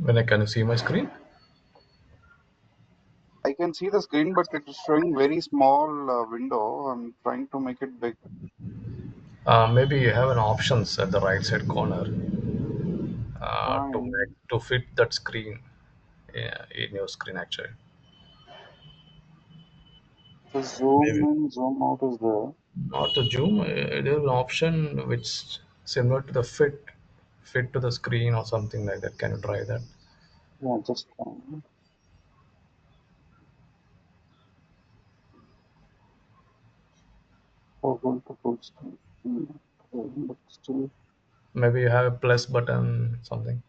When I can you see my screen? I can see the screen, but it is showing very small window. I'm trying to make it big. Maybe you have an options at the right side corner to Fine. make to fit that screen, in your screen actually. The zoom Maybe in, zoom out is there. not to zoom. There is an option which similar to the fit to the screen or something like that. Can you try that? Yeah, just toggle to full screen. But still, Maybe you have a plus button something.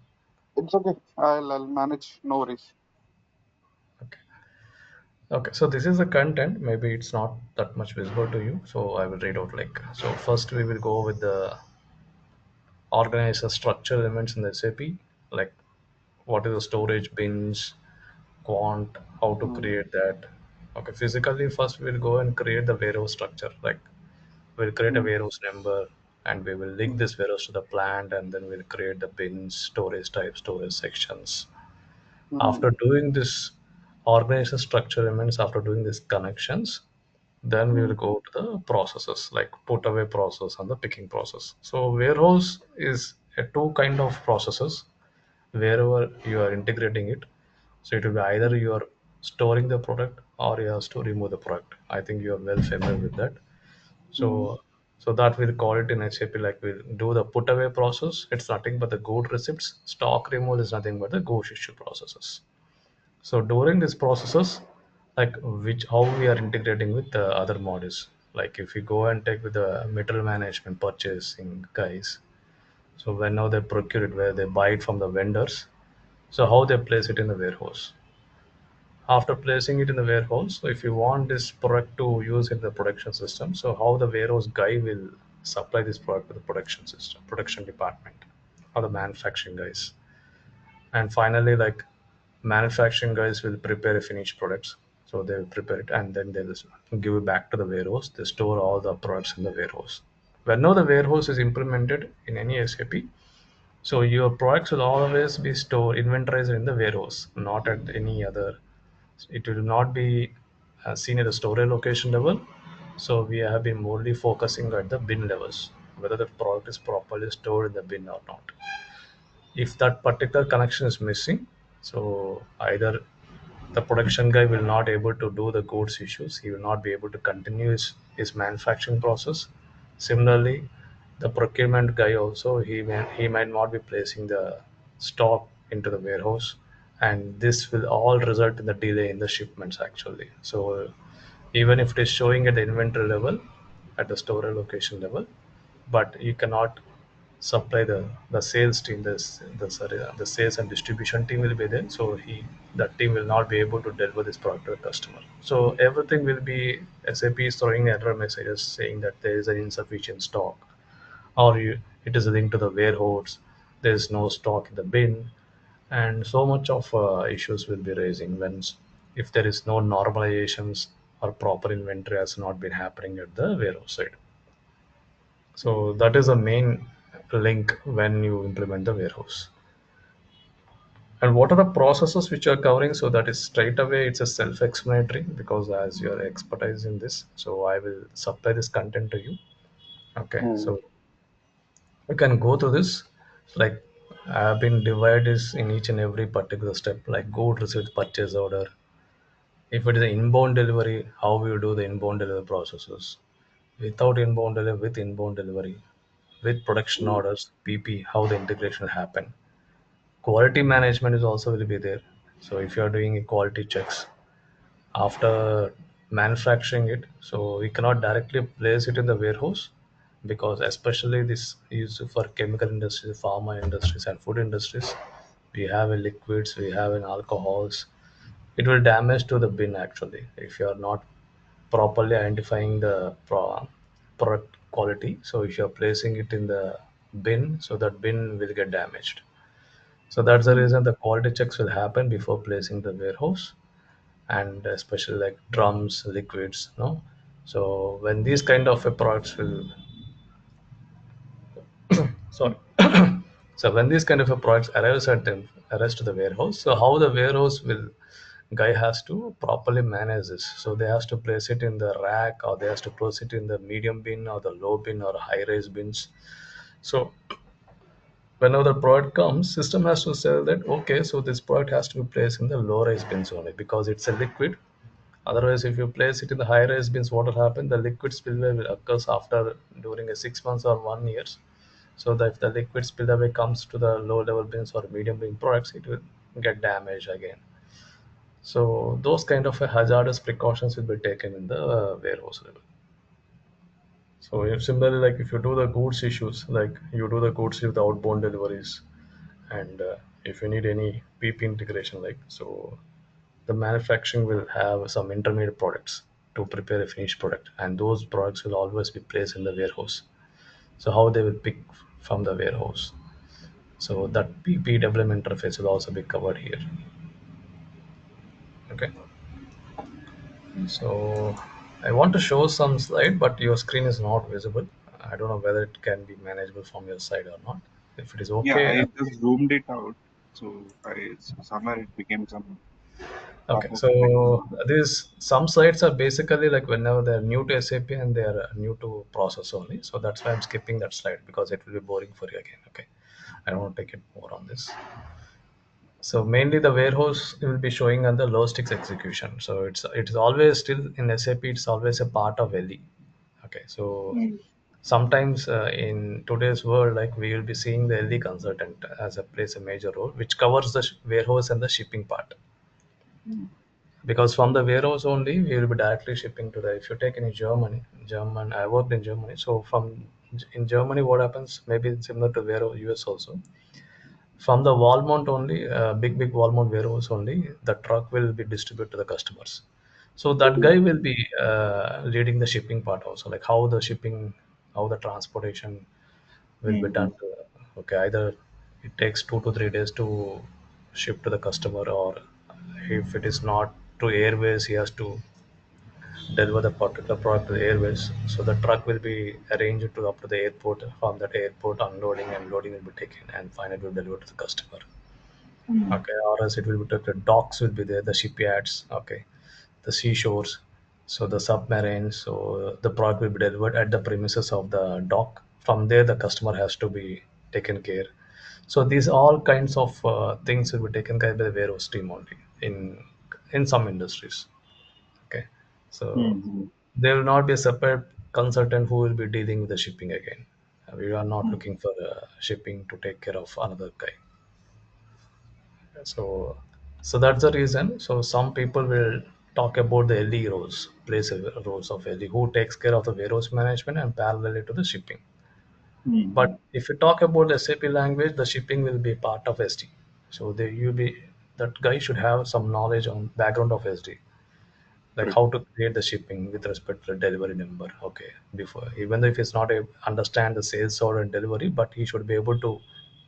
it's okay. I'll manage. No worries. Okay. Okay, so this is the content. Maybe it's not that much visible to you. So I will read out like so. First, we will go with the organize the structure elements in the SAP, like what is the storage bins, quant, how to Hmm. create that. Okay, physically first we'll go and create the warehouse structure. Like we'll create a Hmm. warehouse number and we will link Hmm. this warehouse to the plant and then we'll create the bins, storage types, storage sections. Hmm. After doing this organization structure elements, after doing these connections, then we Hmm. will go to the processes like put away process and the picking process. So warehouse is a two kind of processes wherever you are integrating it. So it will be either you are storing the product or you have to remove the product. I think you are well familiar with that. Hmm. So that we'll call it in SAP like we'll do the put away process. It's nothing but the good receipts. Stock removal is nothing but the ghost issue processes. So during these processes, like which how we are integrating with the other modules. Like if we go and take with the material management purchasing guys, so when now they procure it, where they buy it from the vendors, so how they place it in the warehouse. After placing it in the warehouse, so if you want this product to use in the production system, so how the warehouse guy will supply this product to the production system, production department, or the manufacturing guys. And finally, like manufacturing guys will prepare a finished products, so they will prepare it and then they will give it back to the warehouse. They store all the products in the warehouse. Whenever the warehouse is implemented in any SAP, so your products will always be stored inventorized in the warehouse, not at any other. It will not be seen at the storage location level. So we have been morely focusing at the bin levels, whether the product is properly stored in the bin or not. If that particular connection is missing, so either the production guy will not able to do the goods issues, he will not be able to continue his manufacturing process. Similarly, the procurement guy also, he might not be placing the stock into the warehouse, and this will all result in the delay in the shipments actually. So even if it is showing at the inventory level, at the storage location level, but you cannot supply the sales team, the sales and distribution team will be there, so that team will not be able to deliver this product to the customer. So everything will be, SAP is throwing error messages saying that there is an insufficient stock, or it is linked to the warehouse, there is no stock in the bin, and so much of issues will be raising when if there is no normalizations or proper inventory has not been happening at the warehouse side. So that is the main link when you implement the warehouse. And what are the processes which you are covering? So that is straight away it's a self-explanatory because as you are expertise in this, so I will supply this content to you. Okay, Hmm. so you can go through this. Like I have been divided this in each and every particular step, like good receipt, purchase order. If it is an inbound delivery, how we do the inbound delivery processes. Without inbound delivery, with inbound delivery, with production Hmm. orders, PP, how the integration will happen. Quality management is also will be there. So if you are doing a quality checks after manufacturing it, so we cannot directly place it in the warehouse because especially this is for chemical industries, pharma industries, and food industries. We have a liquids, we have an alcohols. It will damage to the bin actually if you are not properly identifying the product quality. So if you are placing it in the bin, so that bin will get damaged. So that's the Hmm. reason the quality checks will happen before placing the warehouse, and especially like drums, liquids, no. So when these kind of products will, sorry, So when these kind of a products arrives to the warehouse, so how the warehouse will guy has to properly manage this. So they has to place it in the rack, or they has to place it in the medium bin or the low bin or high rise bins. So whenever the product comes, system has to say that okay, so this product has to be placed in the low rise bins only because it's a liquid. Otherwise, if you place it in the high rise bins, what will happen? The liquid spillway will occurs after during a 6 months or 1 years. So that if the liquid spillway comes to the low level bins or medium bin products, it will get damaged again. So those kind of hazardous precautions will be taken in the warehouse level. So if similarly, like if you do the goods issues, like you do the goods with outbound deliveries, and if you need any PP integration, like so, the manufacturing will have some intermediate products to prepare a finished product, and those products will always be placed in the warehouse. So how they will pick from the warehouse. So that PPWM interface will also be covered here. Okay. So I want to show some slide, but your screen is not visible. I don't know whether it can be manageable from your side or not. If it is Yeah, okay, I just zoomed it out. So somewhere it became some okay. half of the picture. So these some sites are basically like whenever they're new to SAP and they are new to process only. So that's why I'm skipping that slide because it will be boring for you again. Okay, I don't want to take it more on this. So mainly the warehouse will be showing on the logistics execution. So it's always still in SAP. It's always a part of LE. Okay, so Mm, sometimes in today's world, like we will be seeing the LE consultant as a plays a major role, which covers the warehouse and the shipping part. mm, Because from the warehouse only, we will be directly shipping to the. If you take any German, I worked in Germany. So from in Germany, what happens? Maybe it's similar to warehouse US also. From the Walmart only, big Walmart warehouse only, the truck will be distributed to the customers. So that guy will be leading the shipping part also, like how the transportation will be mm, done. Okay, either it takes 2 to 3 days to ship to the customer, or if it is not to airways, he has to deliver the particular product to the airways. So the truck will be arranged to up to the airport. From that airport, unloading and loading will be taken, and finally will be delivered to the customer. mm, Okay, or else it will be the docks will be there, the shipyards. Okay, the seashores, so the submarines. So the product will be delivered at the premises of the dock. From there, the customer has to be taken care. So these all kinds of things will be taken care by the warehouse team only in some industries. Okay, mm, so mm, there will not be a separate consultant who will be dealing with the shipping again. We are not mm, looking for shipping to take care of another guy. So that's the reason. So some people will talk about the LE roles, place roles of LE, who takes care of the warehouse management and parallel to the shipping. mm. But if you talk about the SAP language, the shipping will be part of SD. So they you be that guy should have some knowledge on background of SD, like Correct. how to create the shipping with respect to the delivery number. Okay, before even though if he's not a, understand the sales order and delivery, but he should be able to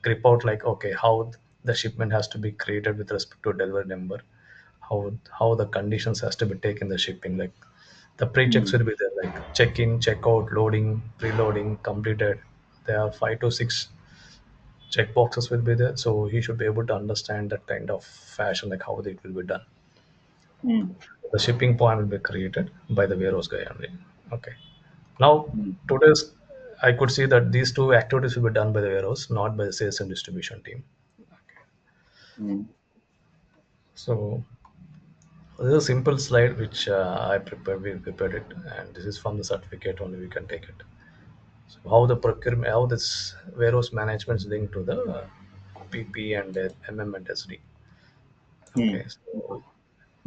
grip out like okay how the shipment has to be created with respect to delivery number, how the conditions has to be taken the shipping, like the pre-checks Mm, will be there, like check-in, check-out, loading, preloading, completed. There are 5 to 6 check boxes will be there, so he should be able to understand that kind of fashion, like how it will be done. mm, The shipping point will be created by the warehouse guy only. Okay. Now, mm, today's I could see that these two activities will be done by the warehouse, not by the sales and distribution team. mm, So this is a simple slide which I prepared. We prepared it, and this is from the certificate only. We can take it. So how the procurement, how this warehouse management is linked to the PP and MM and SD. mm, Okay, so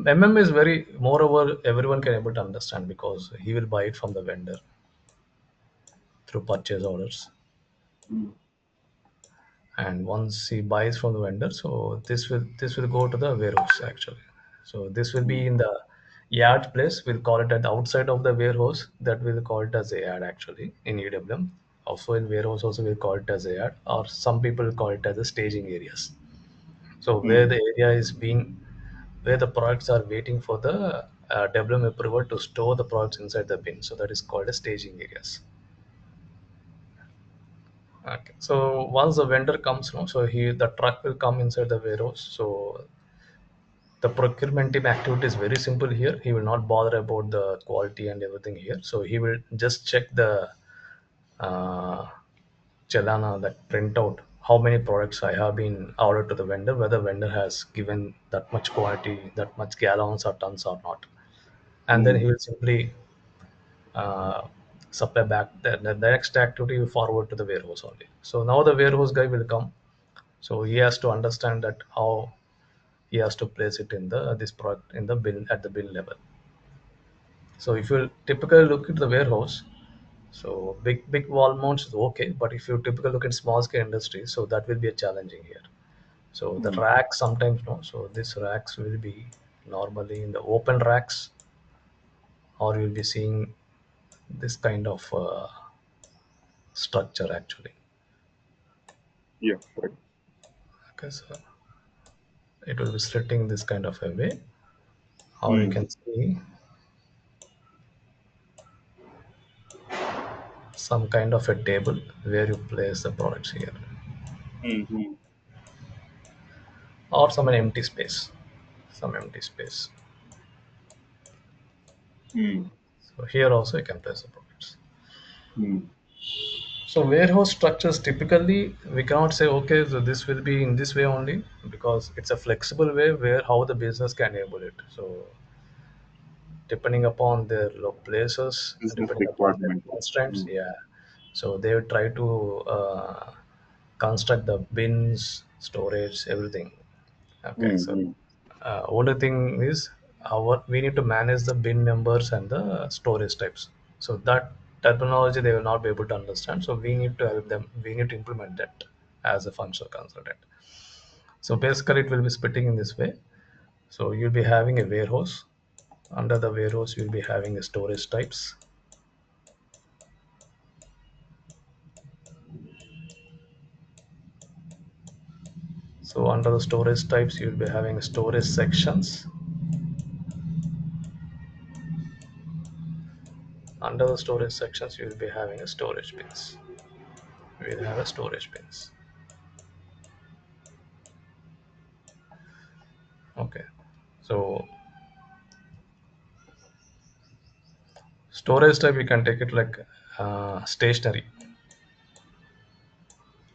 MM is very moreover everyone can able to understand because he will buy it from the vendor through purchase orders, mm, and once he buys from the vendor, so this will go to the warehouse actually. So this will be mm, in the yard place, we'll call it at the outside of the warehouse, that we'll call it as a yard actually in EWM. Also in warehouse also we'll call it as a yard, or some people call it as the staging areas. So where mm, the area is being, where the products are waiting for the WM approval to store the products inside the bin, so that is called as staging areas. Okay. So once the vendor comes, no, so the truck will come inside the warehouse. So the procurement team activity is very simple here. He will not bother about the quality and everything here. So he will just check the uh, chalana, that printout, how many products I have been ordered to the vendor, whether vendor has given that much quantity, that much gallons or tons or not, and then Mm. he will simply uh, supply back the next activity will forward to the warehouse only. So now the warehouse guy will come. So he has to understand that how he has to place it in the this product in the bin at the bin level. So if you typically look at the warehouse, so big wall mounts is okay, but if you typically look at small scale industries, so that will be a challenging here. So the Mm. racks sometimes no, so these racks will be normally in the open racks, or you'll be seeing this kind of structure actually. Yeah, correct. Okay, so it will be sitting this kind of a way, or you Mm. can see some kind of a table where you place the products here, Mm. or some empty space, some empty space. Mm. So here also you can place the products. Mm. So warehouse structures typically we cannot say okay, so this will be in this way only, because it's a flexible way where how the business can enable it. So depending upon their places, Business depending upon their requirement. constraints, Mm. yeah. So they will try to construct the bins, storage, everything. Okay, so Mm. only thing is our we need to manage the bin numbers and the storage types. So that terminology they will not be able to understand. So we need to help them. We need to implement that as a functional consultant. So basically, it will be splitting in this way. So you'll be having a warehouse. Under the warehouse, you'll be having a storage types. So under the storage types, you'll be having storage sections. Under the storage sections, you'll be having a storage bins. We'll have a storage bins. Okay. So storage type, we can take it like stationery.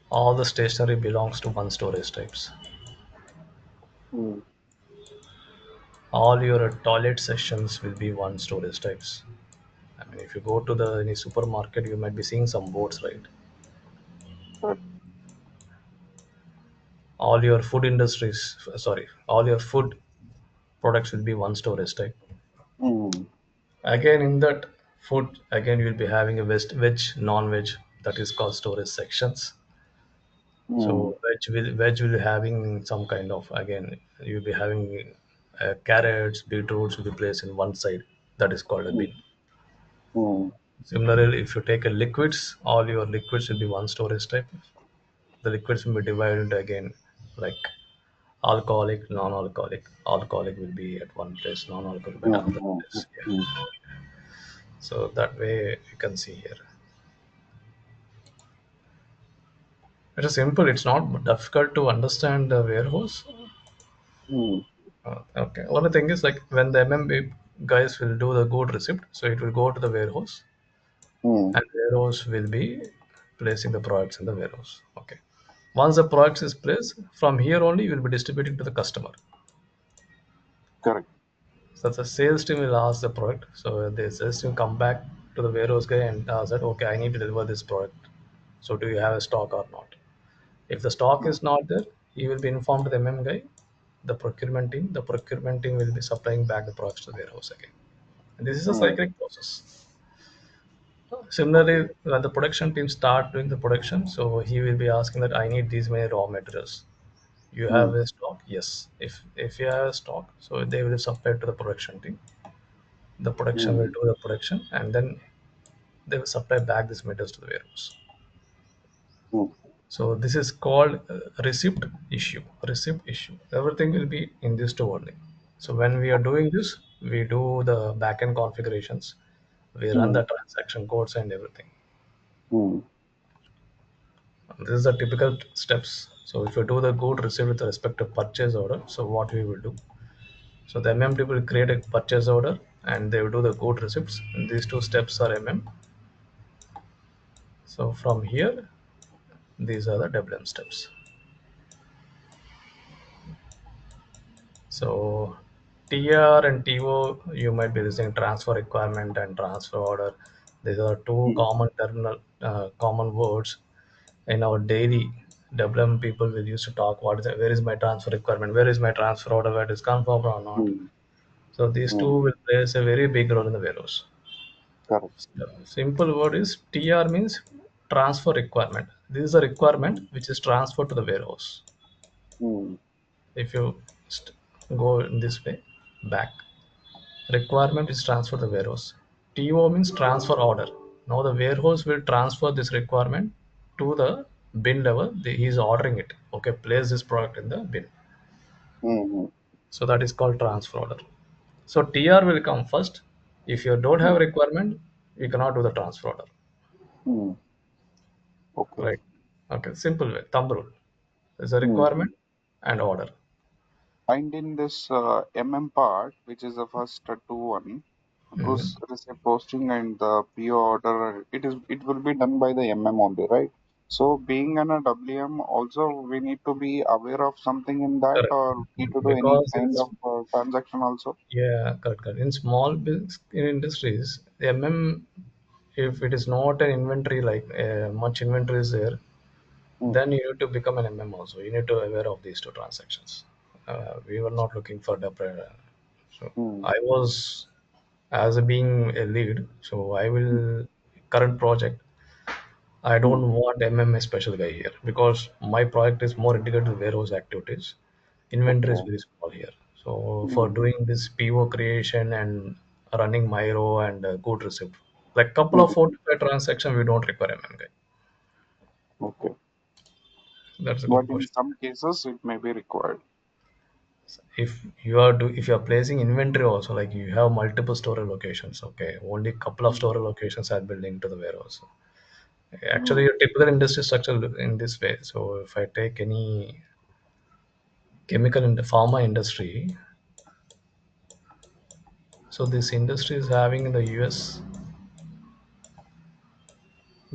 All the stationery belongs to one storage types. Mm. All your toilet sections will be one storage types. I mean, if you go to the any supermarket, you might be seeing some boards, right? Correct. All your food industries, sorry, all your food products will be one storage type. Mm. Again, in that food, again you'll be having a veg, non-veg, that is called storage sections. Mm. So veg will having some kind of, again you'll be having carrots, beetroots will be placed in one side. That is called a Mm. bin. Mm. Similarly, if you take a liquids, all your liquids will be one storage type. The liquids will be divided into again like alcoholic, non-alcoholic. Alcoholic will be at one place, non-alcoholic at Mm. another Mm. place. Yeah. Mm. So that way you can see here. It is simple. It's not difficult to understand the warehouse. Mm. Okay. Only thing is like when the MMB guys will do the good receipt, so it will go to the warehouse, Mm. and warehouse will be placing the products in the warehouse. Okay. Once the products is placed, from here only you will be distributing to the customer. Correct. So the sales team will ask the product. So the sales team come back to the warehouse guy and ask that, okay, I need to deliver this product. So do you have a stock or not? If the stock Mm. is not there, he will be informed to the MM guy, the procurement team. The procurement team will be supplying back the products to the warehouse again. And this is a Mm. cyclic process. Similarly, when the production team start doing the production, so he will be asking that I need these many raw materials. You have Mm. a stock? Yes. If you have a stock, so they will supply to the production team. The production will Mm. do the production, and then they will supply back these metals to the warehouse. Mm. So this is called receipt issue. Receipt issue. Everything will be in this two only. So when we are doing this, we do the backend configurations. We run the Mm. transaction codes and everything. Mm. This is the typical steps. So if you do the good receipt with respect to purchase order, so what we will do. So the MM team will create a purchase order and they will do the good receipts. And these two steps are MM. So from here, these are the WM steps. So TR and TO, you might be using transfer requirement and transfer order. These are two Mm. common terminal, common words in our daily WM. People will use to talk. What is it? Where is my transfer requirement? Where is my transfer order? Where it is confirmed or not? Mm. So these two Mm. will play a very big role in the warehouse. Correct. The simple word is TR means transfer requirement. This is a requirement which is transferred to the warehouse. Mm. If you go in this way, back, requirement is transferred to the warehouse. TO means transfer order. Now the warehouse will transfer this requirement to the bin level. He is ordering it. Okay, place this product in the bin. Mm. So that is called transfer order. So TR will come first. If you don't have Mm. requirement, you cannot do the transfer order. Mm. Okay. Right. Okay. Simple way. Thumb rule. There's a Mm. requirement and order. And in this MM part, which is the first two one, Mhm. goods receipt posting and the PO order, it will be done by the MM only, right? So being an a WM, also we need to be aware of something in that, Correct. or need to do any Because kind of transaction also. yeah, correct, correct. In small business in industries, the MM, if it is not an inventory like much inventory is there, Mm. then you need to become an MM also. You need to aware of these two transactions. We were not looking for the so Mm. I was as a being a lead. So I will current project. I Mm. don't want MMA special guy here because my project is more integrated with warehouse activities. Inventory is Okay. very small here. So for Mm. doing this PO creation and running Myro and good receipt, like couple of Mm. 45 transaction, we don't require MM guy. Okay. That's a good But in question. some cases, it may be required. If you are placing inventory also, like you have multiple storage locations, okay, only couple of Mm. storage locations are building to the warehouse. Actually, Mm. your typical industry structure in this way. So if I take any chemical in the pharma industry, so this industry is having in the US,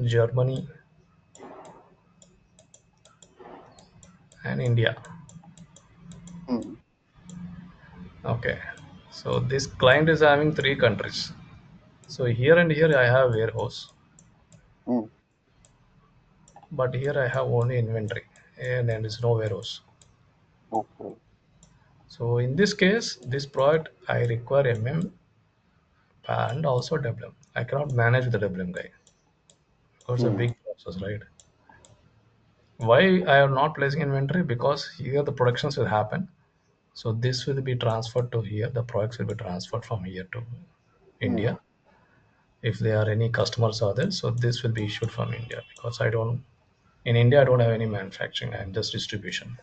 Germany, and India. Mm. Okay, so this client is having three countries. So here and here I have warehouse, Mm. but here I have only inventory and there is no warehouse. Okay. So in this case, this product I require MM and also WM. I cannot manage with the WM guy because it's a Mm. big process, right? Why I am not placing inventory? Because here the productions will happen. So this will be transferred to here. The products will be transferred from here to Mm. India. If there are any customers are there, so this will be issued from India because I don't in India I don't have any manufacturing. I'm just distribution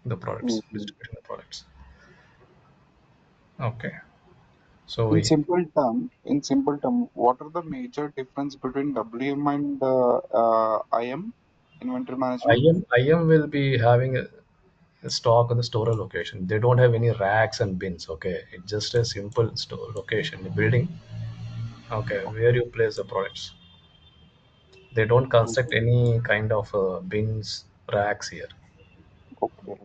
the products, Mm. distributing the products. Okay. So In simple term, what are the major difference between WM and IM, inventory management? IM will be having a stock on the store location. They don't have any racks and bins. Okay, it's just a simple store location, a building. Okay, where you place the products. They don't construct Okay. any kind of bins, racks here. Okay.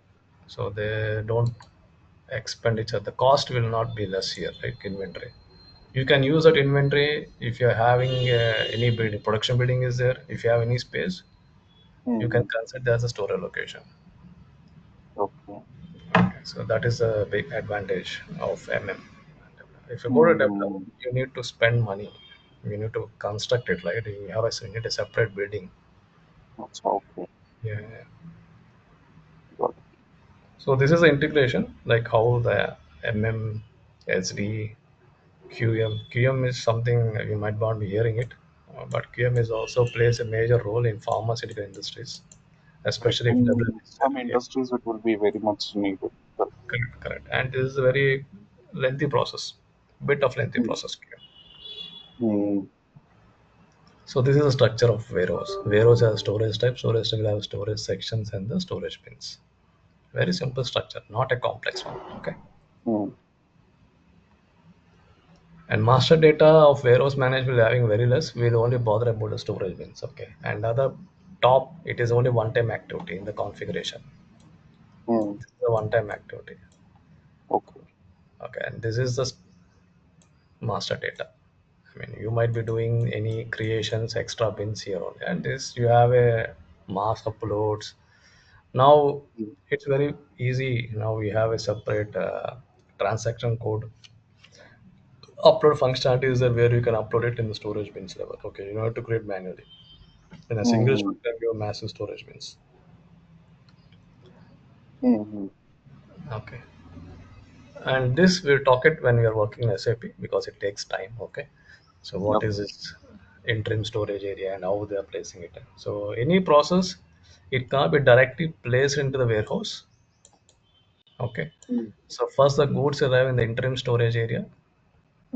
So they don't expenditure. The cost will not be less here, like inventory. You can use that inventory if you're having any building, production building is there. If you have any space, you can Mm-hmm. consider as a storage location. Okay. Okay, so that is a big advantage of MM. If you go to develop, Mm-hmm. you need to spend money. You need to construct it, right? You need a separate building. That's okay. Yeah, yeah. Got it. So this is the integration, like how the MM, SD, QM is something you might not be hearing it, but QM is also plays a major role in pharmaceutical industries, Correct. especially if WM In is there. some Yeah, industries, it will be very much needed. Correct. correct, correct. And this is a very lengthy process, bit of lengthy process. QM. Mm-hmm. So this is the structure of warehouse. Warehouse has storage type. Storage type will have storage sections and the storage bins. Very simple structure, not a complex one. Okay. mm, And master data of warehouse management will having very less. We'll only bother about the storage bins. Okay. And other top, it is only one-time activity in the configuration. mm. This is a one-time activity. Okay. Okay. And this is the master data. I mean, you might be doing any creations, extra bins here only, and this you have a mass uploads. Now Mm, it's very easy. Now we have a separate transaction code upload functionality is there where you can upload it in the storage bins level. Okay, you don't have to create manually. In a single shot, mm, you can give massive storage bins. mm, Okay, and this we'll talk it when we are working in SAP because it takes time. Okay, so what yep. is this interim storage area and how they are placing it? So any process, it can't be directly placed into the warehouse. Okay, Mm, so first the goods arrive in the interim storage area,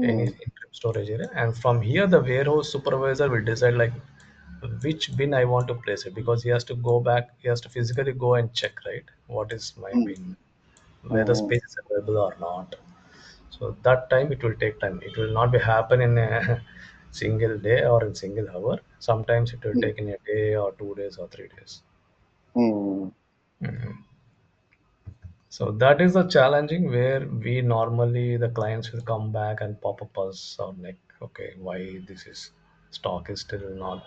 any mm, interim storage area, and from here the warehouse supervisor will decide like which bin I want to place it because he has to go back, he has to physically go and check, right? What is my mm, bin, whether mm, space is available or not. So that time it will take time. It will not be happen in a single day or in single hour. Sometimes it will mm, take in a day or 2 days or 3 days. mm, Mhm. So that is the challenging where we normally the clients will come back and pop up us or like, okay, why this is stock is still not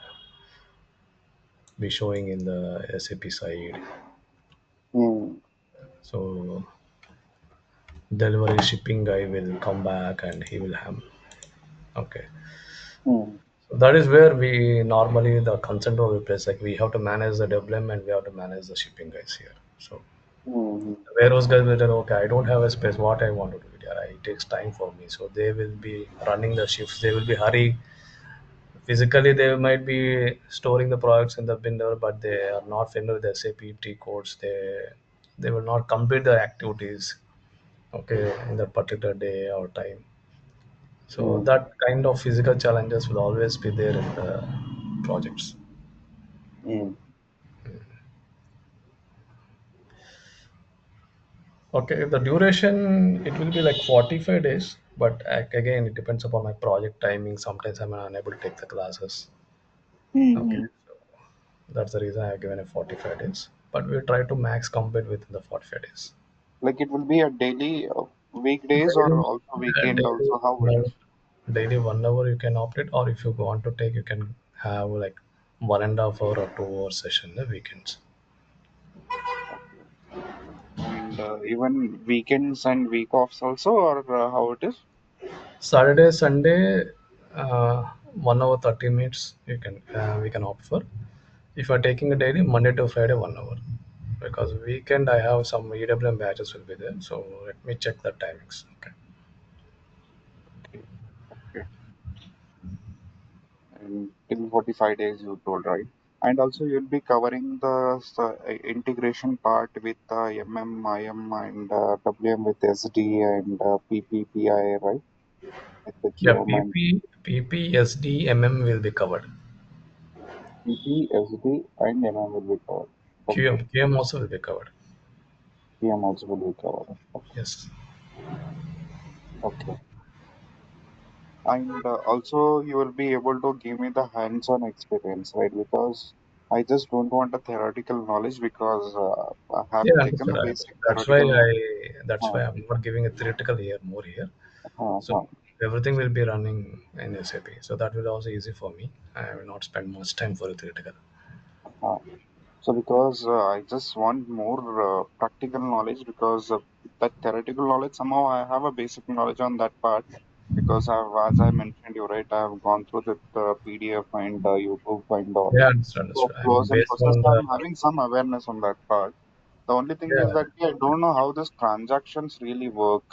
be showing in the SAP side. mm, So delivery shipping guy will come back and he will have, okay. mm, So that is where we normally the consent will be placed. Like we have to manage the development, we have to manage the shipping guys here. So mm, the warehouse guys will tell, okay, I don't have a space. What I want to do it, yeah, it takes time for me. So they will be running the shifts. They will be hurry. Physically, they might be storing the products in the binder, but they are not familiar with the SAP T codes. They will not complete the activities, okay, in that particular day or time. So mm, that kind of physical challenges will always be there in the projects. mm. Okay, if the duration it will be like 45 days, but again it depends upon my project timing. Sometimes I'm unable to take the classes. Okay, Mm. so that's the reason I've given a 45 days. But we try to max complete within the 45 days. Like it will be a daily weekdays or Daily, also weekend daily, also how it is. daily 1 hour you can opt it, or if you want to take, you can have like 1.5 hour or 2 hour session in the weekends. Okay. And even weekends and week offs also or how it is? Saturday, Sunday, 1 hour 30 minutes you can we can opt for. If you are taking a daily, Monday to Friday 1 hour, because weekend I have some EWM batches will be there. So let me check the timings. Okay. Okay. Okay. And till 45 days you told, right? And also you'll be covering the integration part with MM, IM and WM with SD and PPPI, right? With the Yeah, QM and PPSDMM will be covered. PP, SD and MM will be covered. Okay. QM also will be covered. PM also will be covered. Okay. Yes. Okay. And also, you will be able to give me the hands-on experience, right? Because I just don't want a theoretical knowledge because I have Yeah, taken understood. a Understood. basic That's why theoretical knowledge. that's Uh, why I'm not giving a theoretical here more here. So uh, everything will be running in SAP. So that will also easy for me. I will not spend much time for a theoretical. uh. So because I just want more practical knowledge because that theoretical knowledge somehow I have a basic knowledge on that part because as I mentioned you right, I have gone through the PDF and YouTube and all. Yeah, understood. So Understood. I mean, flows and based process, on so the I'm having some awareness on that part. The only thing is yeah, that I don't know how these transactions really work.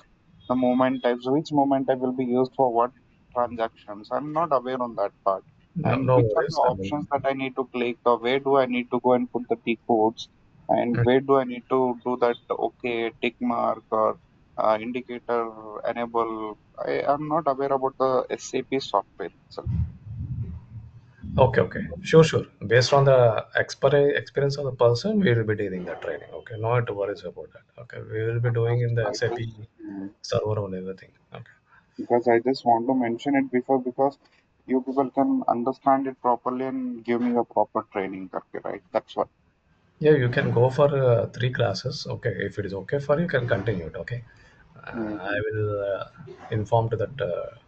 The moment types, which moment type will be used for what transactions. I'm not aware on that part. no, And no which are the worries. I mean, options that I need to click, or where do I need to go and put the T codes, and mm, where do I need to do that okay tick mark or indicator enable. I am not aware about the SAP software itself. Okay, okay. Sure, sure. Based on the experience of the person, we will be dealing the training. Okay, no to worries about that. Okay, we will be doing Because in the I SAP just server and everything. Okay. want to mention it before because you people can understand it properly and give me a proper training, okay, right? That's what. Yeah, you can go for 3 classes. Okay, if it is okay for you, you can continue it. Okay, I Mm-hmm. will inform to that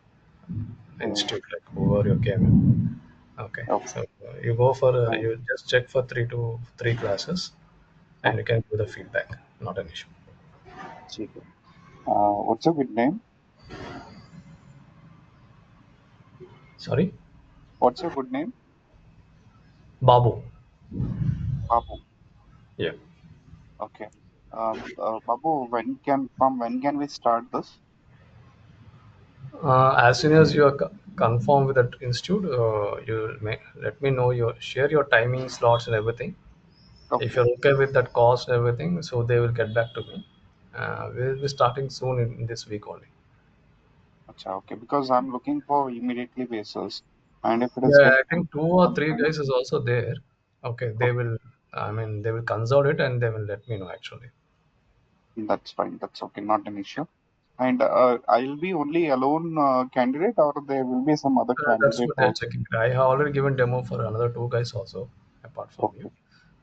Mm. institute like whoever you came in. Okay, Okay. so you go for Fine. you just check for 3 to 3 classes, and you Okay. can give the feedback. Not an issue. ठीक है. What's your good name? Sorry, What's your good name? Babu. Babu. Yeah. Okay. Babu, when can we start this? As soon as you are confirmed with that institute, you may let me know your share your timing slots and everything. If Okay. you're okay with that cost and everything, so they will get back to me. We'll be starting soon in this week only. Acha, okay. Because I'm looking for immediately basis, and if it is Yeah, get I think two or three confirmed, guys is also there. Okay, they okay, will. I mean, they will consult it and they will let me know actually. that's fine. That's okay. Not an issue. And I'll be only alone candidate, or there will be some other That's candidate what they're also. checking. I have already given demo for another two guys also, apart from you. Okay.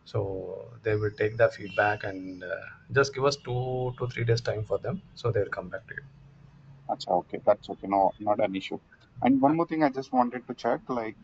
So they will take the feedback and just give us 2 to 3 days time for them. So they will come back to you. Acha, okay. That's okay. No, not an issue. And one more thing I just wanted to check, like